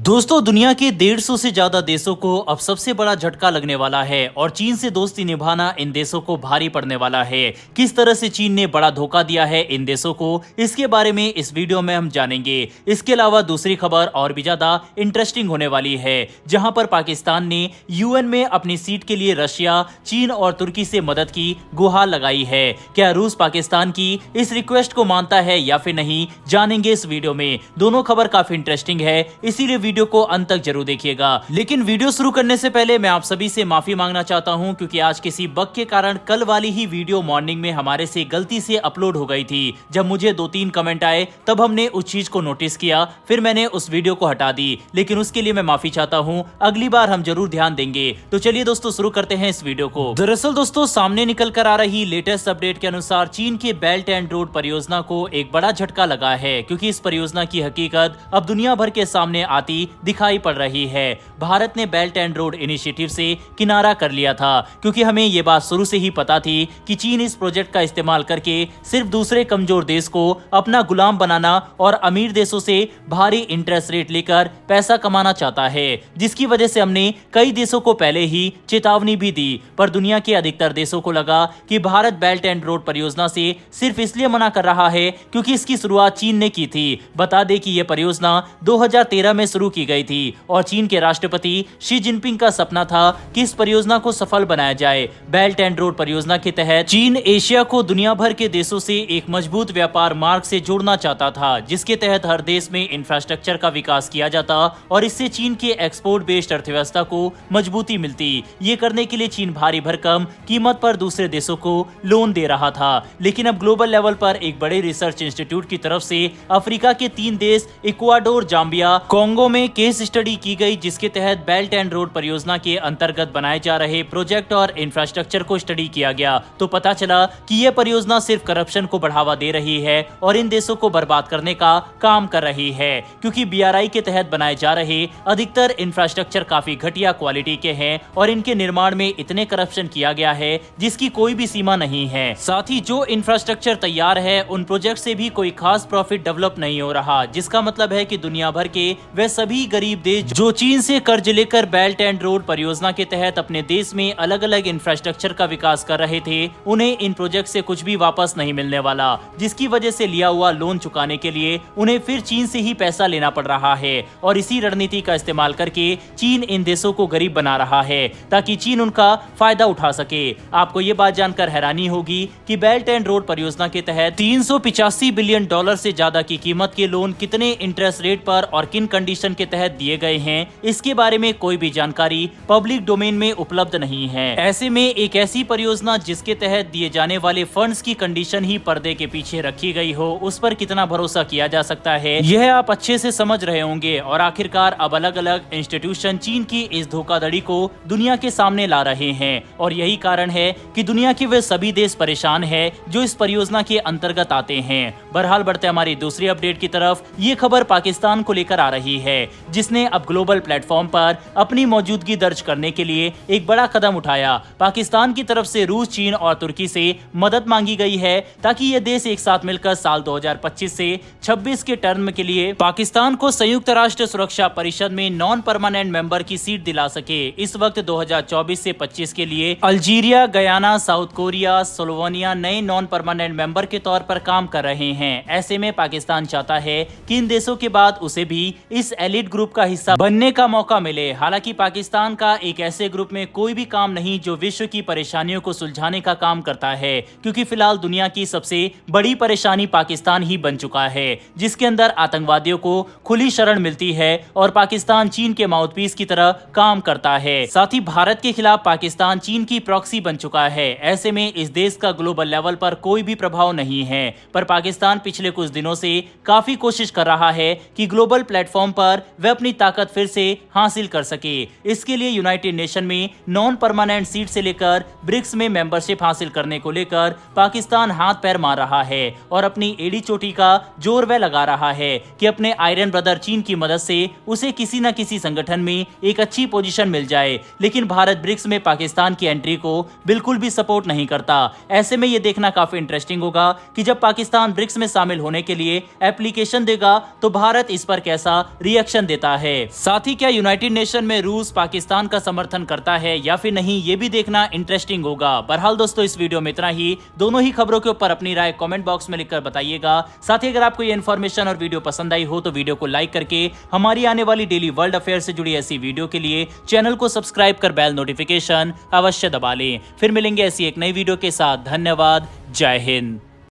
दोस्तों दुनिया के 150 से ज्यादा देशों को अब सबसे बड़ा झटका लगने वाला है और चीन से दोस्ती निभाना इन देशों को भारी पड़ने वाला है। किस तरह से चीन ने बड़ा धोखा दिया है इन देशों को, इसके बारे में इस वीडियो में हम जानेंगे। इसके अलावा दूसरी खबर और भी ज्यादा इंटरेस्टिंग होने वाली है, जहां पर पाकिस्तान ने यूएन में अपनी सीट के लिए रशिया, चीन और तुर्की से मदद की गुहार लगाई है। क्या रूस पाकिस्तान की इस रिक्वेस्ट को मानता है या फिर नहीं, जानेंगे इस वीडियो में। दोनों खबर काफी इंटरेस्टिंग है, इसीलिए वीडियो को अंत तक जरूर देखिएगा। लेकिन वीडियो शुरू करने से पहले मैं आप सभी से माफी मांगना चाहता हूं, क्योंकि आज किसी बग के कारण कल वाली ही वीडियो मॉर्निंग में हमारे से गलती से अपलोड हो गई थी। जब मुझे 2-3 कमेंट आए तब हमने उस चीज को नोटिस किया, फिर मैंने उस वीडियो को हटा दी। लेकिन उसके लिए मैं माफी चाहता हूं, अगली बार हम जरूर ध्यान देंगे। तो चलिए दोस्तों शुरू करते हैं इस वीडियो को। दरअसल दोस्तों सामने निकल कर आ रही लेटेस्ट अपडेट के अनुसार चीन के बेल्ट एंड रोड परियोजना को एक बड़ा झटका लगा है, क्योंकि इस परियोजना की हकीकत अब दुनिया भर के सामने आती दिखाई पड़ रही है। भारत ने बेल्ट एंड रोड इनिशिएटिव से किनारा कर लिया था, क्योंकि हमें ये बात शुरू से ही पता थी कि चीन इस प्रोजेक्ट का इस्तेमाल करके सिर्फ दूसरे कमजोर देश को अपना गुलाम बनाना और अमीर देशों से भारी इंटरेस्ट रेट लेकर पैसा कमाना चाहता है, जिसकी वजह से हमने कई देशों को पहले ही चेतावनी भी दी। पर दुनिया के अधिकतर देशों को लगा कि भारत बेल्ट एंड रोड परियोजना से सिर्फ इसलिए मना कर रहा है क्योंकि इसकी शुरुआत चीन ने की थी। बता दें कि यह परियोजना 2013 में शुरू की गई थी और चीन के राष्ट्रपति शी जिनपिंग का सपना था कि इस परियोजना को सफल बनाया जाए। बेल्ट एंड रोड परियोजना के तहत चीन एशिया को दुनिया भर के देशों से एक मजबूत व्यापार मार्ग से जोड़ना चाहता था, जिसके तहत हर देश में इंफ्रास्ट्रक्चर का विकास किया जाता और इससे चीन के एक्सपोर्ट बेस्ड अर्थव्यवस्था को मजबूती मिलती। ये करने के लिए चीन भारी भरकम कीमत पर दूसरे देशों को लोन दे रहा था। लेकिन अब ग्लोबल लेवल पर एक बड़े रिसर्च इंस्टीट्यूट की तरफ से अफ्रीका के 3 देश इक्वाडोर, जाम्बिया, कोंगो में केस स्टडी की गई, जिसके तहत बेल्ट एंड रोड परियोजना के अंतर्गत बनाए जा रहे प्रोजेक्ट और इंफ्रास्ट्रक्चर को स्टडी किया गया। तो पता चला कि यह परियोजना सिर्फ करप्शन को बढ़ावा दे रही है और इन देशों को बर्बाद करने का काम कर रही है, क्योंकि बीआरआई के तहत बनाए जा रहे अधिकतर इंफ्रास्ट्रक्चर काफी घटिया क्वालिटी के हैं और इनके निर्माण में इतने करप्शन किया गया है जिसकी कोई भी सीमा नहीं है। साथ ही जो इंफ्रास्ट्रक्चर तैयार है उन प्रोजेक्ट से भी कोई खास प्रॉफिट डेवलप नहीं हो रहा, जिसका मतलब है कि दुनिया भर के वे सभी गरीब देश जो चीन से कर्ज लेकर बेल्ट एंड रोड परियोजना के तहत अपने देश में अलग अलग इंफ्रास्ट्रक्चर का विकास कर रहे थे, उन्हें इन प्रोजेक्ट से कुछ भी वापस नहीं मिलने वाला, जिसकी वजह से लिया हुआ लोन चुकाने के लिए उन्हें फिर चीन से ही पैसा लेना पड़ रहा है। और इसी रणनीति का इस्तेमाल करके चीन इन देशों को गरीब बना रहा है ताकि चीन उनका फायदा उठा सके। आपको ये बात जानकर हैरानी होगी कि बेल्ट एंड रोड परियोजना के तहत 385 बिलियन डॉलर से ज्यादा की कीमत के लोन कितने इंटरेस्ट रेट पर और किन कंडीशन के तहत दिए गए हैं, इसके बारे में कोई भी जानकारी पब्लिक डोमेन में उपलब्ध नहीं है। ऐसे में एक ऐसी परियोजना जिसके तहत दिए जाने वाले फंड्स की कंडीशन ही पर्दे के पीछे रखी गई हो, उस पर कितना भरोसा किया जा सकता है, यह आप अच्छे से समझ रहे होंगे। और आखिरकार अब अलग अलग इंस्टीट्यूशन चीन की इस धोखाधड़ी को दुनिया के सामने ला रहे हैं और यही कारण है कि दुनिया के वे सभी देश परेशान है जो इस परियोजना के अंतर्गत आते हैं। बहरहाल बढ़ते हमारी दूसरी अपडेट की तरफ, ये खबर पाकिस्तान को लेकर आ रही है, जिसने अब ग्लोबल प्लेटफॉर्म पर अपनी मौजूदगी दर्ज करने के लिए एक बड़ा कदम उठाया। पाकिस्तान की तरफ से रूस, चीन और तुर्की से मदद मांगी गई है ताकि ये देश एक साथ मिलकर साल 2025 से 26 के टर्म के लिए पाकिस्तान को संयुक्त राष्ट्र सुरक्षा परिषद में नॉन परमानेंट मेंबर की सीट दिला सके। इस वक्त 2024 से 25 के लिए Algeria, Guyana, south Korea, Slovenia नए नॉन परमानेंट मेंबर के तौर पर काम कर रहे हैं। ऐसे में पाकिस्तान चाहता है कि इन देशों के बाद उसे भी इस एलिट ग्रुप का हिस्सा बनने का मौका मिले। हालांकि पाकिस्तान का एक ऐसे ग्रुप में कोई भी काम नहीं जो विश्व की परेशानियों को सुलझाने का काम करता है, क्योंकि फिलहाल दुनिया की सबसे बड़ी परेशानी पाकिस्तान ही बन चुका है, जिसके अंदर आतंकवादियों को खुली शरण मिलती है और पाकिस्तान चीन के माउथपीस की तरह काम करता है। साथ ही भारत के खिलाफ पाकिस्तान चीन की प्रॉक्सी बन चुका है। ऐसे में इस देश का ग्लोबल लेवल पर कोई भी प्रभाव नहीं है, पर पाकिस्तान पिछले कुछ दिनों से काफी कोशिश कर रहा है कि ग्लोबल प्लेटफॉर्म पर वह अपनी ताकत फिर से हासिल कर सके। इसके लिए यूनाइटेड नेशन में नॉन परमानेंट सीट से लेकर ब्रिक्स में मेंबरशिप हासिल करने को लेकर पाकिस्तान हाथ पैर मार रहा है और अपनी एड़ी चोटी का जोर वह लगा रहा है कि अपने आयरन ब्रदर चीन की मदद से उसे किसी न किसी संगठन में एक अच्छी पोजीशन मिल जाए। लेकिन भारत ब्रिक्स में पाकिस्तान की एंट्री को बिल्कुल भी सपोर्ट नहीं करता। ऐसे में यह देखना काफी इंटरेस्टिंग होगा कि जब पाकिस्तान ब्रिक्स में शामिल होने के लिए एप्लीकेशन देगा तो भारत इस पर कैसा रिएक्शन इंडिकेशन देता है। साथ ही क्या यूनाइटेड नेशन में रूस पाकिस्तान का समर्थन करता है या फिर नहीं, ये भी देखना इंटरेस्टिंग होगा। बहरहाल दोस्तों, इस वीडियो में इतना ही। दोनों ही खबरों के ऊपर अपनी राय कमेंट बॉक्स में लिखकर बताइएगा। साथ ही अगर आपको ये इन्फॉर्मेशन और वीडियो पसंद आई हो तो वीडियो को लाइक करके हमारी आने वाली डेली वर्ल्ड अफेयर से जुड़ी ऐसी वीडियो के लिए चैनल को सब्सक्राइब कर बेल नोटिफिकेशन अवश्य दबा लें। फिर मिलेंगे ऐसी एक नई वीडियो के साथ। धन्यवाद। जय हिंद।